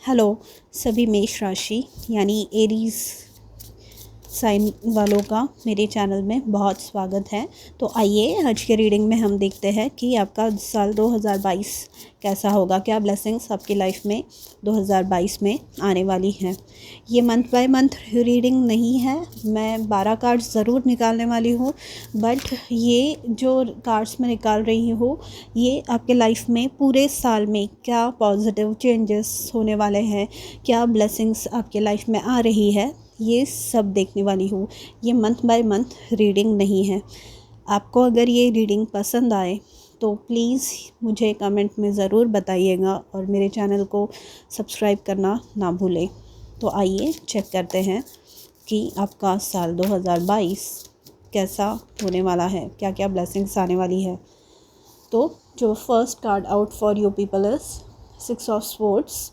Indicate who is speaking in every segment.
Speaker 1: Hello सभी मेष राशि यानी एरीज साइन वालों का मेरे चैनल में बहुत स्वागत है। तो आइए आज के रीडिंग में हम देखते हैं कि आपका साल 2022 कैसा होगा, क्या ब्लेसिंग्स आपकी लाइफ में 2022 में आने वाली हैं। ये मंथ बाय मंथ रीडिंग नहीं है, मैं 12 कार्ड्स ज़रूर निकालने वाली हूँ, बट ये जो कार्ड्स मैं निकाल रही हूँ ये आपके लाइफ में पूरे साल में क्या पॉजिटिव चेंजेस होने वाले हैं, क्या ब्लेसिंग्स आपके लाइफ में आ रही है, ये सब देखने वाली हूँ। ये मंथ बाय मंथ रीडिंग नहीं है। आपको अगर ये रीडिंग पसंद आए तो प्लीज़ मुझे कमेंट में ज़रूर बताइएगा और मेरे चैनल को सब्सक्राइब करना ना भूलें। तो आइए चेक करते हैं कि आपका साल 2022 कैसा होने वाला है, क्या क्या ब्लेसिंग्स आने वाली है। तो जो first card out for you people is 6 of swords.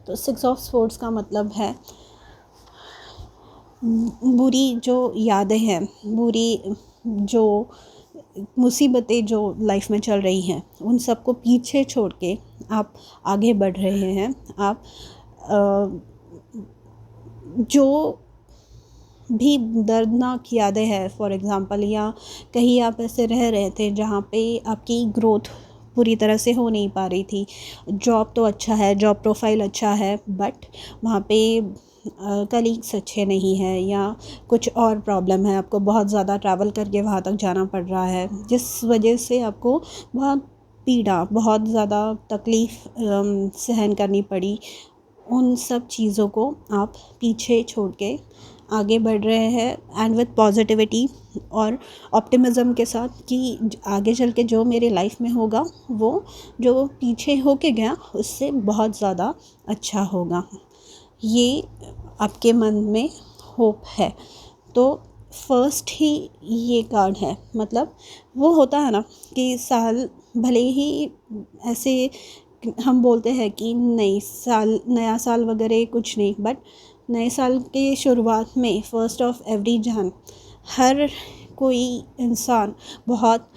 Speaker 1: तो 6 ऑफ स्वॉर्ड्स का मतलब है बुरी जो यादें हैं, बुरी जो मुसीबतें जो लाइफ में चल रही हैं, उन सबको पीछे छोड़ के आप आगे बढ़ रहे हैं। आप जो भी दर्दनाक यादें हैं, फॉर एग्ज़ाम्पल, या कहीं आप ऐसे रह रहे थे जहाँ पे आपकी ग्रोथ पूरी तरह से हो नहीं पा रही थी। जॉब तो अच्छा है, जॉब प्रोफाइल अच्छा है, बट वहाँ पे कलीग्स अच्छे नहीं हैं या कुछ और प्रॉब्लम है, आपको बहुत ज़्यादा ट्रैवल करके वहाँ तक जाना पड़ रहा है, जिस वजह से आपको बहुत पीड़ा, बहुत ज़्यादा तकलीफ़ सहन करनी पड़ी। उन सब चीज़ों को आप पीछे छोड़ के आगे बढ़ रहे हैं एंड विद पॉजिटिविटी और ऑप्टिमिज़म के साथ कि आगे चल के जो मेरे लाइफ में होगा वो जो पीछे होके गया उससे बहुत ज़्यादा अच्छा होगा। ये आपके मन में होप है। तो फर्स्ट ही ये कार्ड है, मतलब वो होता है ना कि साल भले ही ऐसे हम बोलते हैं कि नया साल वगैरह कुछ नहीं, बट नए साल के शुरुआत में फर्स्ट ऑफ एवरी जन हर कोई इंसान बहुत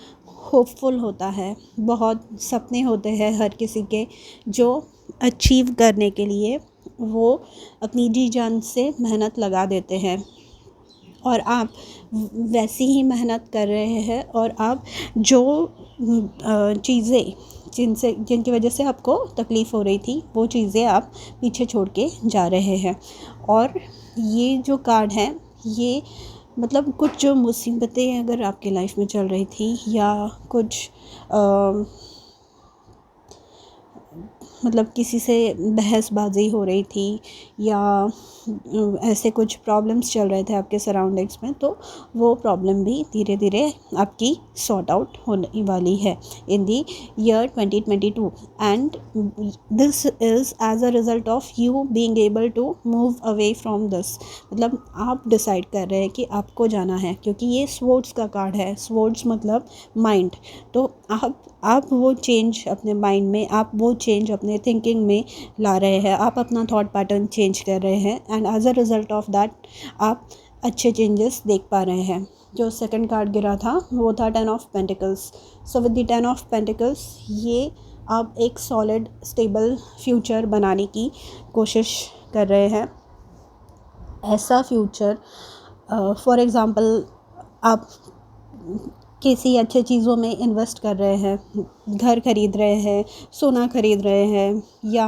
Speaker 1: होपफुल होता है, बहुत सपने होते हैं हर किसी के जो अचीव करने के लिए वो अपनी जी जान से मेहनत लगा देते हैं। और आप वैसी ही मेहनत कर रहे हैं और आप जो चीज़ें जिनकी वजह से आपको तकलीफ़ हो रही थी वो चीज़ें आप पीछे छोड़ के जा रहे हैं। और ये जो कार्ड है ये मतलब कुछ जो मुसीबतें अगर आपके लाइफ में चल रही थी या कुछ मतलब किसी से बहसबाजी हो रही थी या ऐसे कुछ प्रॉब्लम्स चल रहे थे आपके सराउंडिंग्स में, तो वो प्रॉब्लम भी धीरे धीरे आपकी सॉर्ट आउट होने वाली है in the year 2022 and this is as a result of you being able to move away from this. मतलब आप डिसाइड कर रहे हैं कि आपको जाना है, क्योंकि ये स्वॉर्ड्स का कार्ड है। स्वॉर्ड्स मतलब माइंड। तो आप वो चेंज अपने माइंड में, आप वो चेंज अपने थिंकिंग में ला रहे हैं, आप अपना थॉट पैटर्न चेंज कर रहे हैं and as a result of that आप अच्छे चेंजेस देख पा रहे हैं। जो सेकंड कार्ड गिरा था वो था 10 of pentacles. So with the 10 of pentacles ये आप एक सॉलिड स्टेबल फ्यूचर बनाने की कोशिश कर रहे हैं। ऐसा फ्यूचर फॉर एग्ज़ाम्पल आप किसी अच्छे चीज़ों में इन्वेस्ट कर रहे हैं, घर खरीद रहे हैं, सोना खरीद रहे हैं, या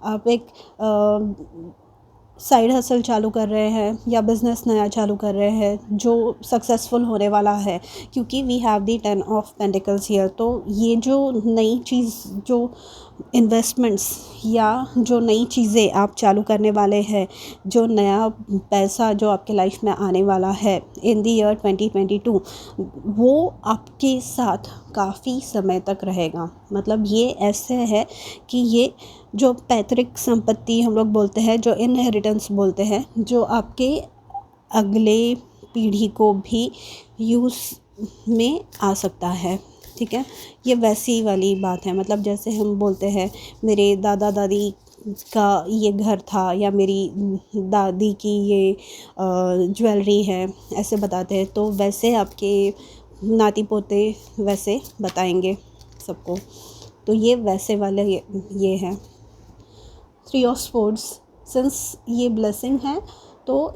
Speaker 1: आप एक साइड हसल चालू कर रहे हैं या बिज़नेस नया चालू कर रहे हैं जो सक्सेसफुल होने वाला है, क्योंकि we have the 10 of pentacles here. तो ये जो नई चीज़, जो इन्वेस्टमेंट्स या जो नई चीज़ें आप चालू करने वाले हैं, जो नया पैसा जो आपके लाइफ में आने वाला है इन द ईयर 2022, वो आपके साथ काफ़ी समय तक रहेगा। मतलब ये ऐसे है कि ये जो पैतृक संपत्ति हम लोग बोलते हैं, जो इनहेरिटेंस बोलते हैं, जो आपके अगले पीढ़ी को भी यूज़ में आ सकता है। ठीक है, ये वैसी वाली बात है। मतलब जैसे हम बोलते हैं मेरे दादा दादी का ये घर था या मेरी दादी की ये ज्वेलरी है, ऐसे बताते हैं। तो वैसे आपके नाती पोते वैसे बताएंगे सबको। तो ये वैसे वाले ये है। थ्री ऑफ स्पोर्ट्स, सिंस ये ब्लेसिंग है तो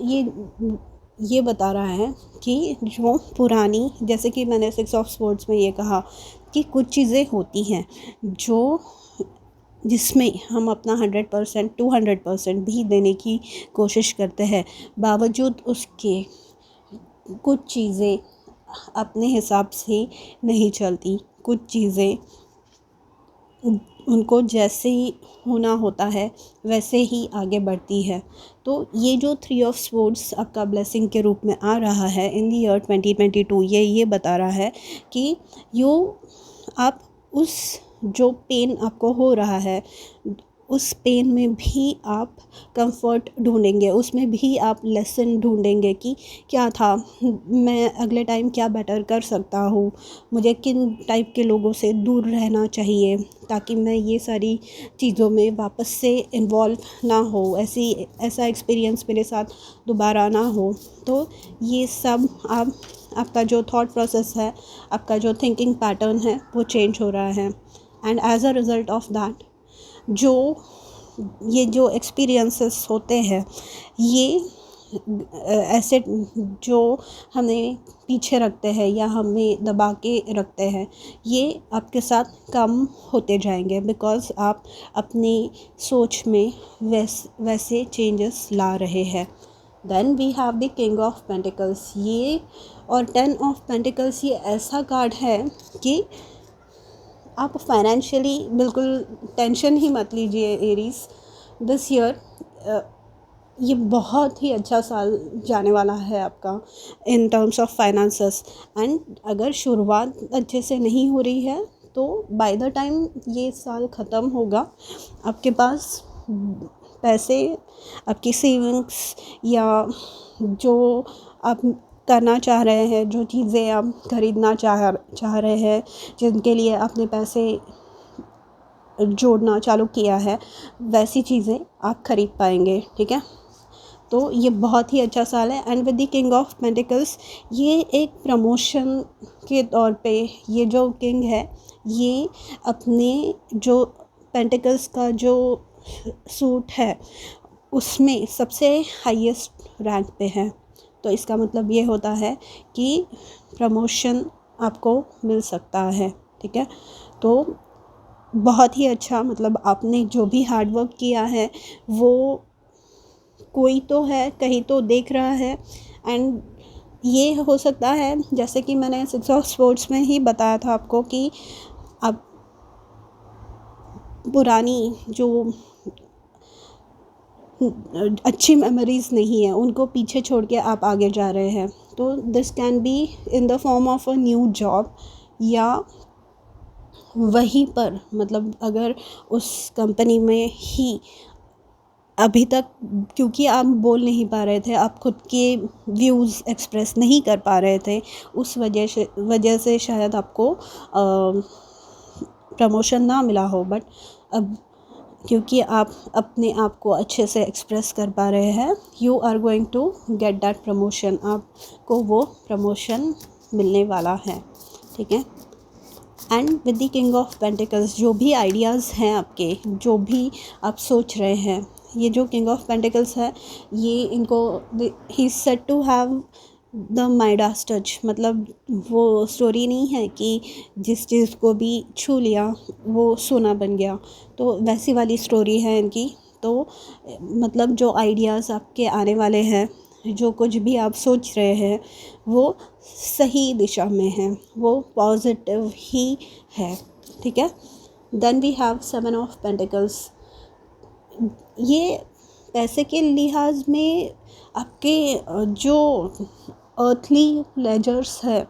Speaker 1: ये बता रहा है कि जो पुरानी, जैसे कि मैंने सिक्स ऑफ स्पोर्ट्स में ये कहा कि कुछ चीज़ें होती हैं जो जिसमें हम अपना 100% 200% भी देने की कोशिश करते हैं, बावजूद उसके कुछ चीज़ें अपने हिसाब से नहीं चलती, कुछ चीज़ें उनको जैसे ही होना होता है वैसे ही आगे बढ़ती है। तो ये जो थ्री ऑफ स्पोर्ट्स आपका ब्लेसिंग के रूप में आ रहा है इन द ईयर 2022, ये बता रहा है कि आप उस जो पेन आपको हो रहा है उस पेन में भी आप कंफर्ट ढूंढेंगे, उसमें भी आप लेसन ढूंढेंगे कि क्या था, मैं अगले टाइम क्या बेटर कर सकता हूँ, मुझे किन टाइप के लोगों से दूर रहना चाहिए ताकि मैं ये सारी चीज़ों में वापस से इन्वॉल्व ना हो, ऐसा एक्सपीरियंस मेरे साथ दोबारा ना हो। तो ये सब आपका जो थॉट प्रोसेस है, आपका जो थिंकिंग पैटर्न है वो चेंज हो रहा है। And as a result of that ये जो एक्सपीरियंसेस होते हैं, ये ऐसे जो हमें पीछे रखते हैं या हमें दबा के रखते हैं, ये आपके साथ कम होते जाएंगे बिकॉज़ आप अपनी सोच में वैसे चेंजेस ला रहे हैं। Then we have the king of pentacles, ये और 10 ऑफ पेंटिकल्स, ये ऐसा कार्ड है कि आप फाइनेंशियली बिल्कुल टेंशन ही मत लीजिए एरीज। दिस ईयर ये बहुत ही अच्छा साल जाने वाला है आपका in terms of finances. And अगर शुरुआत अच्छे से नहीं हो रही है तो बाय द टाइम ये साल ख़त्म होगा आपके पास पैसे, आपकी सेविंग्स या जो आप करना चाह रहे हैं, जो चीज़ें आप खरीदना चाह रहे हैं, जिनके लिए आपने पैसे जोड़ना चालू किया है, वैसी चीज़ें आप खरीद पाएंगे। ठीक है, तो ये बहुत ही अच्छा साल है। And with the king of pentacles, ये एक प्रमोशन के तौर पे ये जो किंग है ये अपने जो पेंटिकल्स का जो सूट है उसमें सबसे हाईएस्ट रैंक पे है। तो इसका मतलब ये होता है कि प्रमोशन आपको मिल सकता है। ठीक है, तो बहुत ही अच्छा, मतलब आपने जो भी हार्डवर्क किया है वो कोई तो है, कहीं तो देख रहा है। एंड ये हो सकता है, जैसे कि मैंने सिक्स ऑफ स्पोर्ट्स में ही बताया था आपको, कि आप पुरानी जो अच्छी मेमोरीज़ नहीं है उनको पीछे छोड़ के आप आगे जा रहे हैं। तो this can be in the form of a new job, या वहीं पर, मतलब अगर उस कंपनी में ही अभी तक, क्योंकि आप बोल नहीं पा रहे थे, आप खुद के व्यूज़ एक्सप्रेस नहीं कर पा रहे थे, उस वजह से शायद आपको प्रमोशन ना मिला हो। बट अब क्योंकि आप अपने आप को अच्छे से एक्सप्रेस कर पा रहे हैं, you are going to get that promotion, आपको वो प्रमोशन मिलने वाला है। ठीक है, and with the king of pentacles, जो भी आइडियाज़ हैं आपके, जो भी आप सोच रहे हैं, ये जो किंग ऑफ पेंटिकल्स है ये इनको ही said to have the Midas touch, मतलब वो स्टोरी नहीं है कि जिस चीज़ को भी छू लिया वो सोना बन गया, तो वैसी वाली स्टोरी है इनकी। तो मतलब जो आइडियाज़ आपके आने वाले हैं, जो कुछ भी आप सोच रहे हैं वो सही दिशा में है, वो पॉजिटिव ही है। ठीक है, then we have seven of pentacles, ये पैसे के लिहाज में आपके जो अर्थली प्लेजर्स है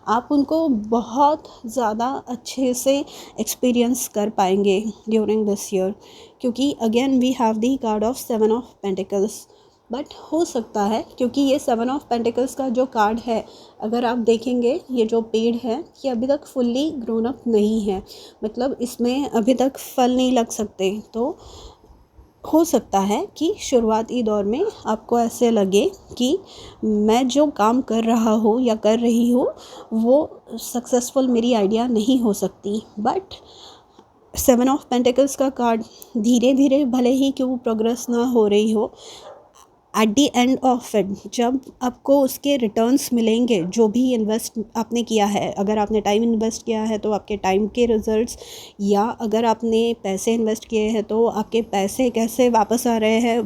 Speaker 1: आप उनको बहुत ज़्यादा अच्छे से एक्सपीरियंस कर पाएंगे ड्यूरिंग दिस ईयर, क्योंकि again we have the card of seven of pentacles. But हो सकता है, क्योंकि ये सेवन ऑफ पेंटिकल्स का जो कार्ड है, अगर आप देखेंगे ये जो पेड़ है ये अभी तक फुल्ली ग्रोन अप नहीं है, मतलब इसमें अभी तक फल नहीं लग सकते। तो हो सकता है कि शुरुआती दौर में आपको ऐसे लगे कि मैं जो काम कर रहा हूँ या कर रही हूँ वो सक्सेसफुल मेरी आइडिया नहीं हो सकती, बट सेवन ऑफ पेंटिकल्स का कार्ड धीरे धीरे भले ही क्यों प्रोग्रेस ना हो रही हो, at the end of it जब आपको उसके रिटर्न्स मिलेंगे, जो भी इन्वेस्ट आपने किया है, अगर आपने टाइम इन्वेस्ट किया है तो आपके टाइम के रिजल्ट्स, या अगर आपने पैसे इन्वेस्ट किए हैं तो आपके पैसे कैसे वापस आ रहे हैं,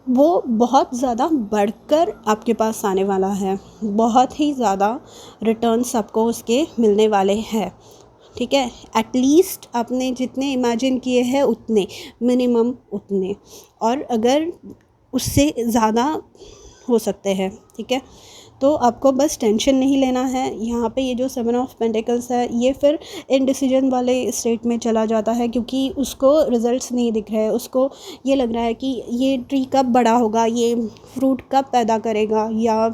Speaker 1: वो बहुत ज़्यादा बढ़कर आपके पास आने वाला है। बहुत ही ज़्यादा रिटर्न्स आपको उसके मिलने वाले हैं, ठीक है। एटलीस्ट आपने जितने इमेजिन किए हैं उतने, मिनिमम उतने, और अगर उससे ज़्यादा हो सकते हैं, ठीक है। तो आपको बस टेंशन नहीं लेना है। यहाँ पे ये जो सेवन ऑफ पेंटिकल्स है ये फिर इनडिसीजन वाले स्टेट में चला जाता है, क्योंकि उसको रिजल्ट्स नहीं दिख रहे हैं। उसको ये लग रहा है कि ये ट्री कब बड़ा होगा, ये फ्रूट कब पैदा करेगा, या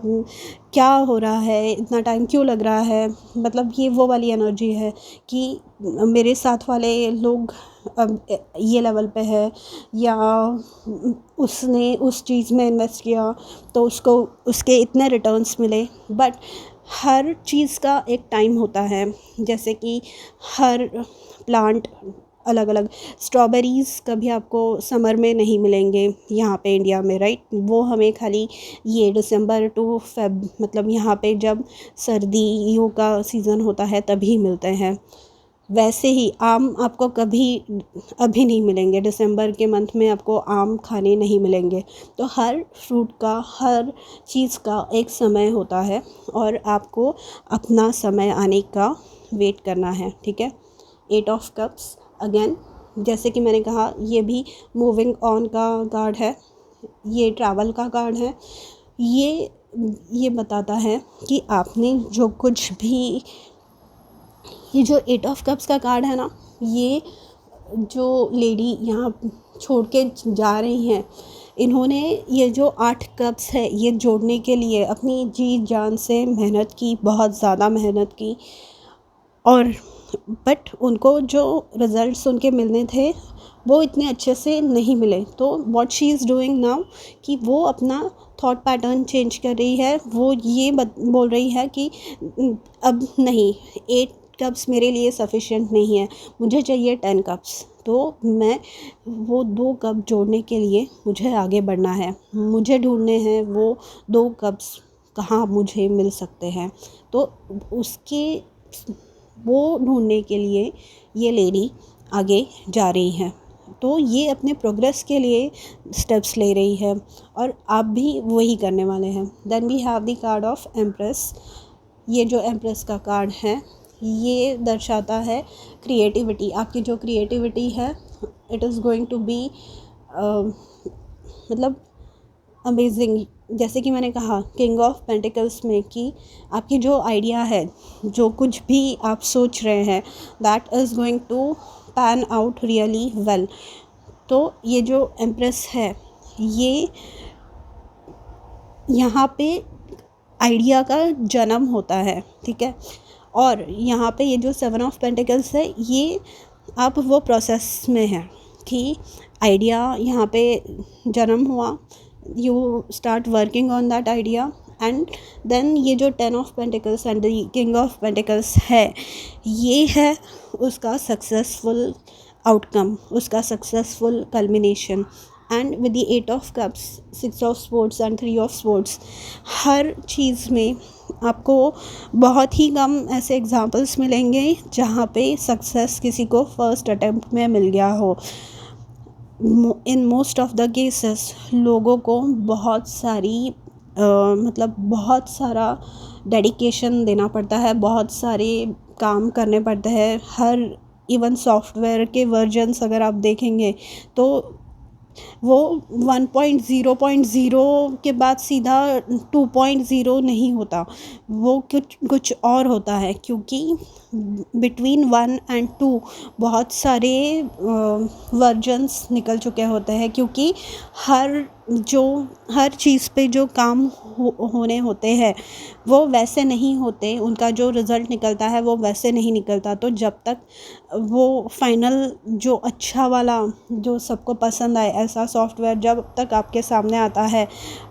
Speaker 1: क्या हो रहा है, इतना टाइम क्यों लग रहा है। मतलब ये वो वाली एनर्जी है कि मेरे साथ वाले लोग अब ये लेवल पे है, या उसने उस चीज़ में इन्वेस्ट किया तो उसको उसके इतने रिटर्न्स मिले। बट हर चीज़ का एक टाइम होता है। जैसे कि हर प्लांट अलग अलग, स्ट्रॉबेरीज़ कभी आपको समर में नहीं मिलेंगे यहाँ पे इंडिया में, राइट। वो हमें खाली ये दिसंबर टू फेब, मतलब यहाँ पे जब सर्दियों का सीज़न होता है तभी मिलते हैं। वैसे ही आम आपको कभी अभी नहीं मिलेंगे, दिसंबर के मंथ में आपको आम खाने नहीं मिलेंगे। तो हर फ्रूट का, हर चीज़ का एक समय होता है, और आपको अपना समय आने का वेट करना है, ठीक है। एट ऑफ कप्स अगेन, जैसे कि मैंने कहा, ये भी मूविंग ऑन का कार्ड है, ये ट्रैवल का कार्ड है। ये बताता है कि आपने जो कुछ भी, ये जो एट ऑफ कप्स का कार्ड है ना, ये जो लेडी यहाँ छोड़ के जा रही हैं, इन्होंने ये जो 8 कप्स है ये जोड़ने के लिए अपनी जी जान से मेहनत की, बहुत ज़्यादा मेहनत की, और बट उनको जो रिज़ल्ट्स उनके मिलने थे वो इतने अच्छे से नहीं मिले। तो what she is doing now, कि वो अपना थॉट पैटर्न चेंज कर रही है। वो ये बोल रही है कि अब नहीं, 8 कप्स मेरे लिए सफिशिएंट नहीं है, मुझे चाहिए 10 कप्स। तो मैं वो 2 कप जोड़ने के लिए मुझे आगे बढ़ना है, मुझे ढूंढने हैं वो 2 कप्स कहाँ मुझे मिल सकते हैं। तो उसके वो ढूंढने के लिए ये लेडी आगे जा रही है। तो ये अपने प्रोग्रेस के लिए स्टेप्स ले रही है, और आप भी वही करने वाले हैं। Then we have the card of empress. ये जो एम्प्रेस का कार्ड है ये दर्शाता है क्रिएटिविटी। आपकी जो क्रिएटिविटी है, it is going to be मतलब अमेजिंग। जैसे कि मैंने कहा किंग ऑफ पेंटिकल्स में कि आपकी जो आइडिया है, जो कुछ भी आप सोच रहे हैं, that is going to pan out really well. तो ये जो एम्प्रेस है, ये यहाँ पे आइडिया का जन्म होता है, ठीक है। और यहाँ पे ये जो सेवन ऑफ पेंटिकल्स है, ये आप वो प्रोसेस में हैं कि आइडिया यहाँ पे जन्म हुआ, you start working on that idea, and then ये जो 10 of pentacles and the king of pentacles है, ये है उसका सक्सेसफुल आउटकम, उसका successful culmination. And with the 8 of cups, 6 of sports and 3 of sports, हर चीज़ में आपको बहुत ही कम ऐसे एग्जांपल्स मिलेंगे जहाँ पे सक्सेस किसी को फर्स्ट अटेम्प्ट में मिल गया हो। In most of the cases लोगों को बहुत सारी मतलब बहुत सारा डेडिकेशन देना पड़ता है, बहुत सारे काम करने पड़ते हैं। हर इवन सॉफ्टवेयर के वर्जन्स अगर आप देखेंगे तो वो 1.0.0 के बाद सीधा 2.0 नहीं होता, वो कुछ और होता है, क्योंकि बिटवीन 1 एंड 2 बहुत सारे वर्जन्स निकल चुके होते हैं। क्योंकि हर चीज़ पे जो काम होने होते हैं वो वैसे नहीं होते, उनका जो रिज़ल्ट निकलता है वो वैसे नहीं निकलता। तो जब तक वो फाइनल जो अच्छा वाला, जो सबको पसंद आए ऐसा सॉफ्टवेयर जब तक आपके सामने आता है,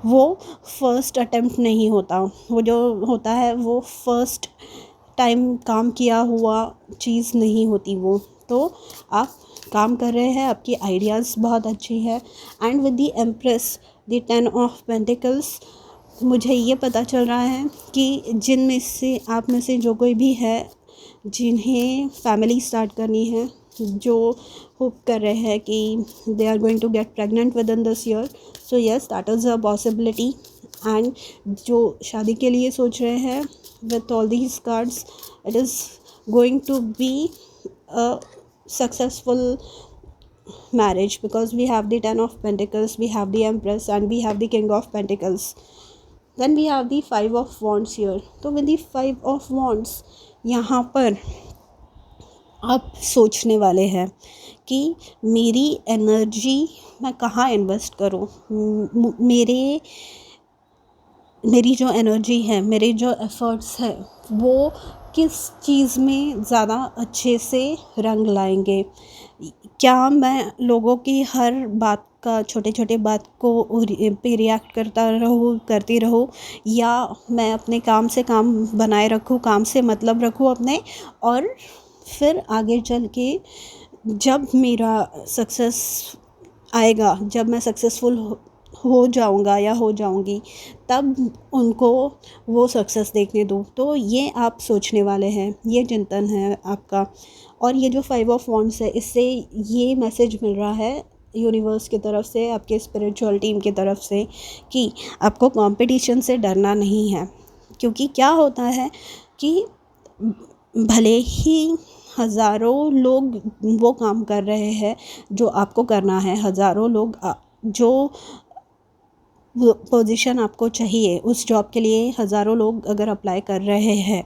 Speaker 1: वो फर्स्ट अटेम्प्ट नहीं होता। वो जो होता है वो फर्स्ट टाइम काम किया हुआ चीज़ नहीं होती वो। तो आप काम कर रहे हैं, आपकी आइडियाज़ बहुत अच्छी है। And with the empress, the 10 of pentacles, मुझे ये पता चल रहा है कि जिन में से आप में से जो कोई भी है जिन्हें फैमिली स्टार्ट करनी है, जो होप कर रहे हैं कि they are going to get pregnant with in this year, so yes that is a possibility. And जो शादी के लिए सोच रहे हैं, with all these cards it is going to be a successful marriage, because we have the 10 of pentacles, we have the empress, and we have the king of pentacles. Then we have the 5 of wands here. तो with the 5 of wands यहाँ पर आप सोचने वाले हैं कि मेरी energy मैं कहाँ इन्वेस्ट करूँ, मेरी जो एनर्जी है, मेरे जो एफ़र्ट्स हैं, वो किस चीज़ में ज़्यादा अच्छे से रंग लाएंगे। क्या मैं लोगों की हर बात का, छोटे छोटे बात को पे रिएक्ट करती रहूँ, या मैं अपने काम से काम बनाए रखूँ, काम से मतलब रखूँ अपने, और फिर आगे चल के जब मेरा सक्सेस आएगा, जब मैं सक्सेसफुल हो जाऊंगा या हो जाऊंगी, तब उनको वो सक्सेस देखने दूँ। तो ये आप सोचने वाले हैं, ये चिंतन है आपका। और ये जो 5 ऑफ वॉन्ड्स है, इससे ये मैसेज मिल रहा है यूनिवर्स की तरफ से, आपके स्पिरिचुअल टीम की तरफ से, कि आपको कंपटीशन से डरना नहीं है। क्योंकि क्या होता है कि भले ही हज़ारों लोग वो काम कर रहे हैं जो आपको करना है, हज़ारों लोग जो पोजीशन आपको चाहिए, उस जॉब के लिए हज़ारों लोग अगर अप्लाई कर रहे हैं,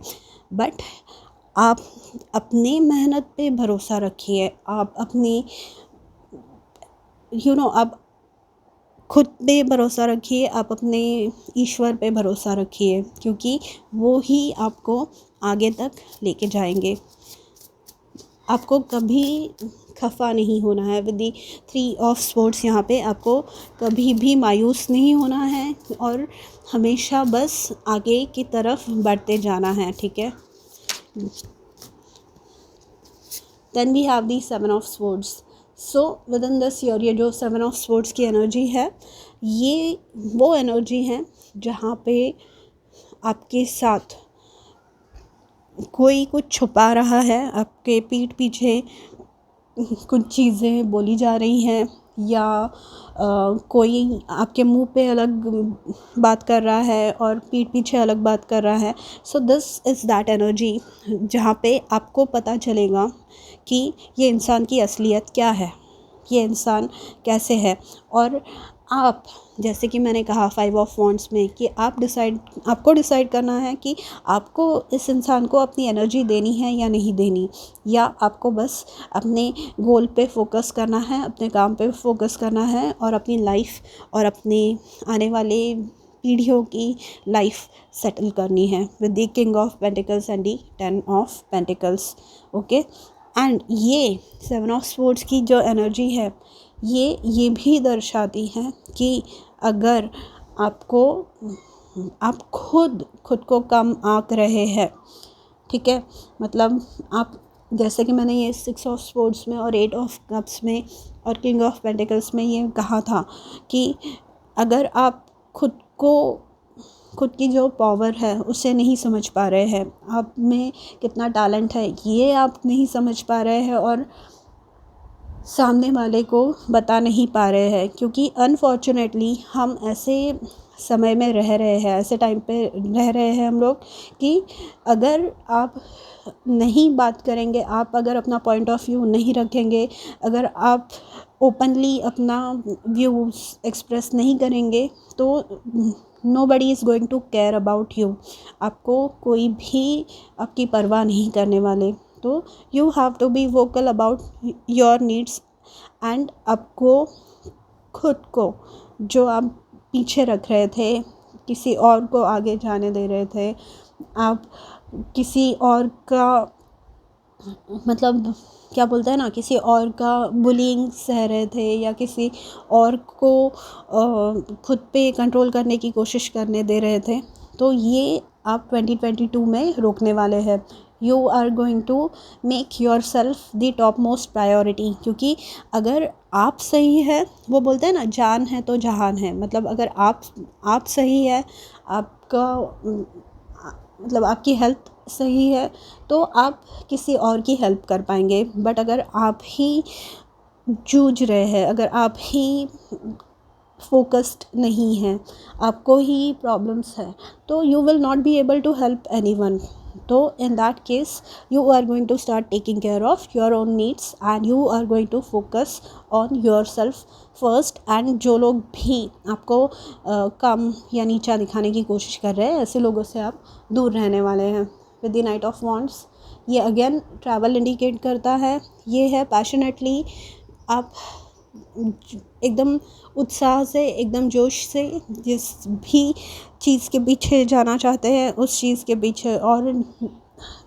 Speaker 1: बट आप अपनी मेहनत पे भरोसा रखिए, आप अपनी आप खुद पे भरोसा रखिए, आप अपने ईश्वर पे भरोसा रखिए, क्योंकि वो ही आपको आगे तक लेके जाएंगे। आपको कभी खफा नहीं होना है। विद दी 3 ऑफ स्वॉर्ड्स यहाँ पे आपको कभी भी मायूस नहीं होना है, और हमेशा बस आगे की तरफ बढ़ते जाना है, ठीक है। Then we have the 7 of swords. So with in this year, ये जो 7 ऑफ स्वॉर्ड्स की एनर्जी है, ये वो एनर्जी है जहाँ पे आपके साथ कोई कुछ छुपा रहा है, आपके पीठ पीछे कुछ चीज़ें बोली जा रही हैं, या कोई आपके मुंह पे अलग बात कर रहा है और पीठ पीछे अलग बात कर रहा है। So this is that energy जहाँ पे आपको पता चलेगा कि ये इंसान की असलियत क्या है, ये इंसान कैसे है। और आप, जैसे कि मैंने कहा 5 ऑफ वॉन्ड्स में, कि आपको डिसाइड करना है कि आपको इस इंसान को अपनी एनर्जी देनी है या नहीं देनी, या आपको बस अपने गोल पे फोकस करना है, अपने काम पे फोकस करना है, और अपनी लाइफ और अपने आने वाले पीढ़ियों की लाइफ सेटल करनी है with the king of pentacles and the 10 of pentacles. Okay, and ये 7 ऑफ स्वॉर्ड्स की जो एनर्जी है, ये भी दर्शाती है कि अगर आप खुद को कम आंक रहे हैं, ठीक है, मतलब आप, जैसे कि मैंने ये 6 ऑफ स्वॉर्ड्स में और 8 ऑफ कप्स में और किंग ऑफ पेंटिकल्स में ये कहा था कि अगर आप खुद की जो पावर है उसे नहीं समझ पा रहे हैं, आप में कितना टैलेंट है ये आप नहीं समझ पा रहे हैं, और सामने वाले को बता नहीं पा रहे हैं, क्योंकि अनफॉर्चुनेटली हम ऐसे समय में रह रहे हैं, ऐसे टाइम पे रह रहे हैं हम लोग, कि अगर आप नहीं बात करेंगे, आप अगर अपना पॉइंट ऑफ व्यू नहीं रखेंगे, अगर आप ओपनली अपना व्यूज़ एक्सप्रेस नहीं करेंगे, तो nobody is going to care about you. आपको कोई भी आपकी परवाह नहीं करने वाले। तो you have to be vocal about your needs, and आपको खुद को, जो आप पीछे रख रहे थे, किसी और को आगे जाने दे रहे थे, आप किसी और का, मतलब क्या बोलते हैं ना, किसी और का बुलिंग सह रहे थे, या किसी और को खुद पे कंट्रोल करने की कोशिश करने दे रहे थे, तो ये आप 2022 में रोकने वाले हैं। You are going to make yourself the top most priority, क्योंकि अगर आप सही है, वो बोलते हैं ना जान है तो जहान है, मतलब अगर आप सही है, आपका मतलब आपकी हेल्थ सही है, तो आप किसी और की हेल्प कर पाएंगे। बट अगर आप ही जूझ रहे हैं, अगर आप ही फोकस्ड नहीं हैं, आपको ही प्रॉब्लम्स है, तो you will not be able to help anyone. तो in that case you are going to start taking care of your own needs and you are going to focus on yourself first. And जो लोग भी आपको कम या नीचा दिखाने की कोशिश कर रहे हैं, ऐसे लोगों से आप दूर रहने वाले हैं। With the night of wands, ये अगेन ट्रैवल इंडिकेट करता है। ये है पैशनेटली आप एकदम उत्साह से, एकदम जोश से जिस भी चीज़ के पीछे जाना चाहते हैं, उस चीज़ के पीछे, और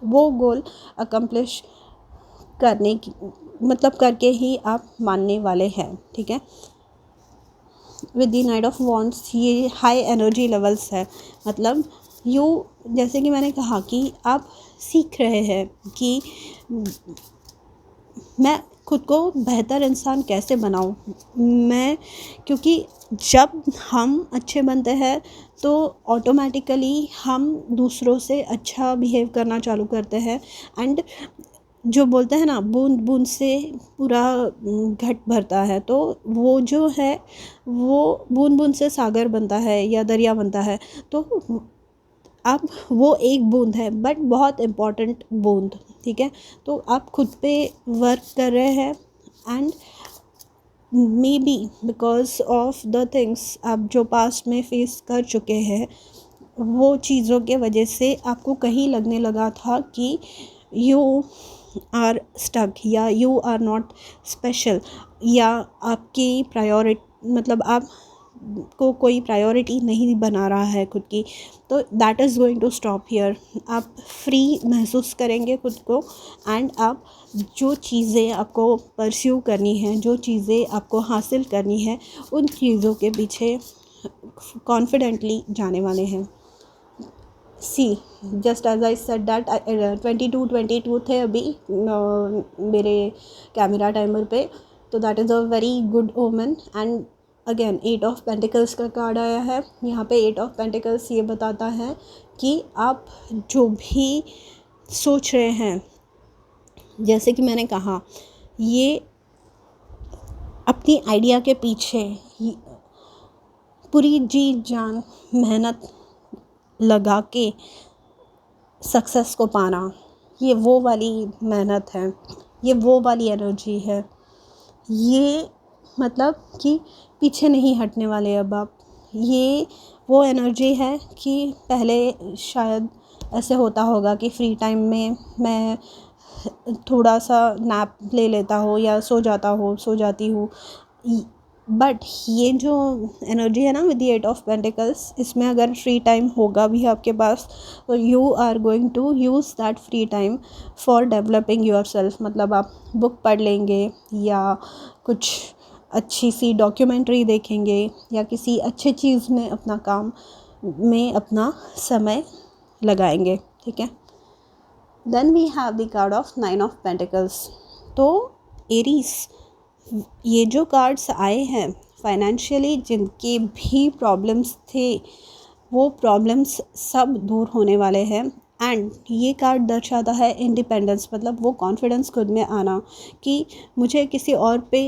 Speaker 1: वो गोल अकम्प्लिश करने की मतलब करके ही आप मानने वाले हैं, ठीक है। With the night of wands ये हाई एनर्जी लेवल्स है, मतलब जैसे कि मैंने कहा कि आप सीख रहे हैं कि मैं खुद को बेहतर इंसान कैसे बनाऊं। क्योंकि जब हम अच्छे बनते हैं तो ऑटोमेटिकली हम दूसरों से अच्छा बिहेव करना चालू करते हैं। एंड जो बोलते हैं ना, बूंद बूंद से पूरा घट भरता है, तो वो जो है वो बूंद बूंद से सागर बनता है या दरिया बनता है। तो आप वो एक बूंद है, बट बहुत इम्पॉर्टेंट बूंद, ठीक है। तो आप खुद पे वर्क कर रहे हैं and may be because of the things आप जो पास्ट में फेस कर चुके हैं, वो चीज़ों के वजह से आपको कहीं लगने लगा था कि यू आर स्टक या यू आर नॉट स्पेशल, या आपकी प्रायोरिटी मतलब आप को कोई प्रायोरिटी नहीं बना रहा है खुद की। तो that is going to stop here. आप फ्री महसूस करेंगे खुद को एंड आप जो चीज़ें आपको परस्यू करनी है, जो चीज़ें आपको हासिल करनी है, उन चीज़ों के पीछे कॉन्फिडेंटली जाने वाले हैं। See just as I said that 22 थे अभी मेरे कैमरा टाइमर पे, तो that is a very good omen. And again 8 of pentacles का कार्ड आया है यहाँ पे। 8 ऑफ पेंटिकल्स ये बताता है कि आप जो भी सोच रहे हैं, जैसे कि मैंने कहा, ये अपनी आइडिया के पीछे पूरी जी जान मेहनत लगा के सक्सेस को पाना, ये वो वाली मेहनत है, ये वो वाली एनर्जी है। ये मतलब कि पीछे नहीं हटने वाले अब आप। ये वो एनर्जी है कि पहले शायद ऐसे होता होगा कि फ्री टाइम में मैं थोड़ा सा नैप ले लेता हूँ या सो जाती हूँ, बट ये जो एनर्जी है ना विद द 8 ऑफ पेंटिकल्स, इसमें अगर फ्री टाइम होगा भी आपके पास, तो you are going to use that free time for developing yourself. मतलब आप बुक पढ़ लेंगे या कुछ अच्छी सी डॉक्यूमेंट्री देखेंगे या किसी अच्छे चीज़ में अपना काम में अपना समय लगाएंगे, ठीक है। Then we have the card of 9 of pentacles. तो एरीज, ये जो कार्ड्स आए हैं, फाइनेंशियली जिनके भी प्रॉब्लम्स थे, वो प्रॉब्लम्स सब दूर होने वाले हैं। एंड ये कार्ड दर्शाता है इंडिपेंडेंस, मतलब वो कॉन्फिडेंस खुद में आना कि मुझे किसी और पे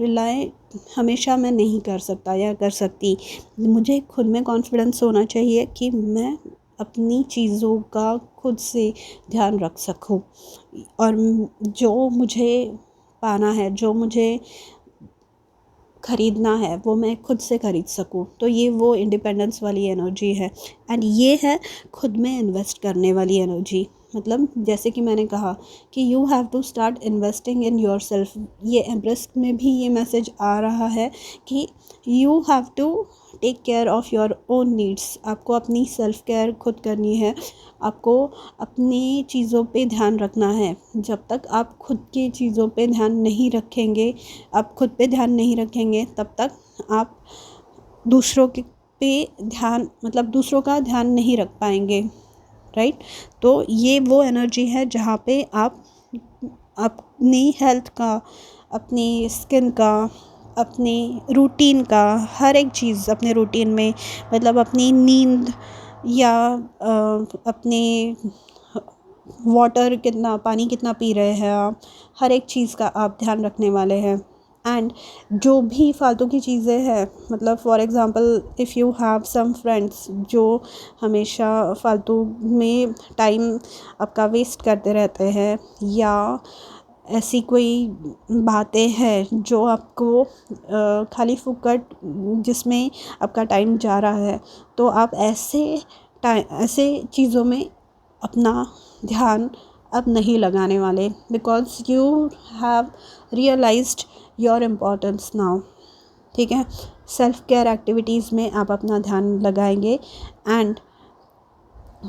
Speaker 1: रिलाय हमेशा मैं नहीं कर सकता या कर सकती। मुझे खुद में कॉन्फिडेंस होना चाहिए कि मैं अपनी चीज़ों का खुद से ध्यान रख सकूं, और जो मुझे पाना है, जो मुझे ख़रीदना है, वो मैं खुद से ख़रीद सकूं। तो ये वो इंडिपेंडेंस वाली एनर्जी है। एंड ये है खुद में इन्वेस्ट करने वाली एनर्जी। मतलब जैसे कि मैंने कहा कि you have to start investing in yourself. ये एम्प्रेस में भी ये मैसेज आ रहा है कि you have to take care of your own needs. आपको अपनी सेल्फ केयर खुद करनी है, आपको अपनी चीज़ों पे ध्यान रखना है। जब तक आप खुद की चीज़ों पे ध्यान नहीं रखेंगे, आप खुद पे ध्यान नहीं रखेंगे, तब तक आप दूसरों के पे ध्यान मतलब दूसरों का ध्यान नहीं रख पाएंगे। राइट। तो ये वो एनर्जी है जहाँ पे आप अपनी हेल्थ का, अपनी स्किन का, अपनी रूटीन का, हर एक चीज़ अपने रूटीन में, मतलब अपनी नींद या अपने वाटर कितना, पानी कितना पी रहे हैं आप, हर एक चीज़ का आप ध्यान रखने वाले हैं। एंड जो भी फालतू की चीज़ें हैं, मतलब for example if you have some friends जो हमेशा फालतू में टाइम आपका वेस्ट करते रहते हैं, या ऐसी कोई बातें हैं जो आपको खाली फुकट जिसमें आपका टाइम जा रहा है, तो आप ऐसे चीज़ों में अपना ध्यान अब नहीं लगाने वाले, because you have realised your importance now. ठीक है, सेल्फ केयर एक्टिविटीज़ में आप अपना ध्यान लगाएंगे एंड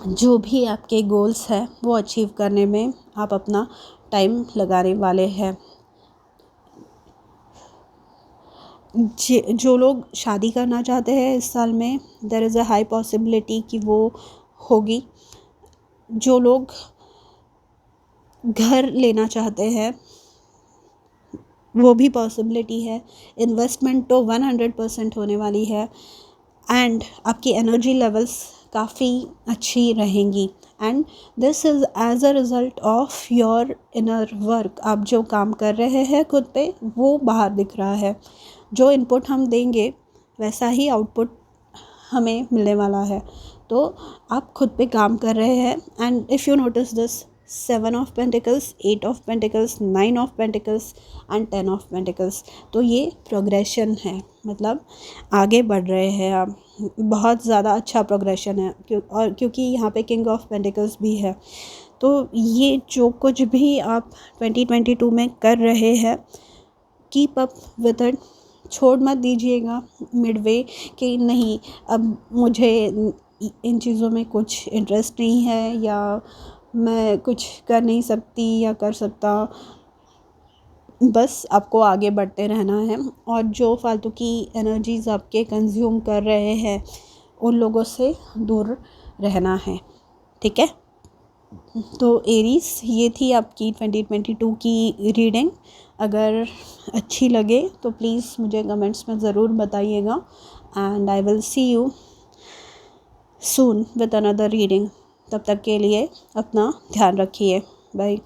Speaker 1: जो भी आपके गोल्स हैं वो अचीव करने में आप अपना टाइम लगाने वाले हैं। जो लोग शादी करना चाहते हैं इस साल में, there is a high possibility कि वो होगी। जो लोग घर लेना चाहते हैं वो भी पॉसिबिलिटी है। इन्वेस्टमेंट तो 100% होने वाली है एंड आपकी एनर्जी लेवल्स काफ़ी अच्छी रहेंगी and this is as a result of your inner work. आप जो काम कर रहे हैं खुद पे, वो बाहर दिख रहा है। जो इनपुट हम देंगे वैसा ही आउटपुट हमें मिलने वाला है। तो आप खुद पे काम कर रहे हैं and if you notice this, 7 of pentacles, 8 of pentacles, 9 of pentacles and 10 of pentacles, तो ये प्रोग्रेशन है, मतलब आगे बढ़ रहे हैं आप। बहुत ज़्यादा अच्छा प्रोग्रेशन है क्योंकि यहाँ पे किंग ऑफ पेंटिकल्स भी है। तो ये जो कुछ भी आप 2022 में कर रहे हैं, कीप अप विद इट। छोड़ मत दीजिएगा मिडवे कि नहीं अब मुझे इन चीज़ों में कुछ इंटरेस्ट नहीं है, या मैं कुछ कर नहीं सकती या कर सकता। बस आपको आगे बढ़ते रहना है और जो फालतू की एनर्जीज़ आपके कंज्यूम कर रहे हैं उन लोगों से दूर रहना है। ठीक है, तो एरीज, ये थी आपकी 2022 की रीडिंग। अगर अच्छी लगे तो प्लीज़ मुझे कमेंट्स में ज़रूर बताइएगा and I will see you soon with another reading. तब तक के लिए अपना ध्यान रखिए। बाय।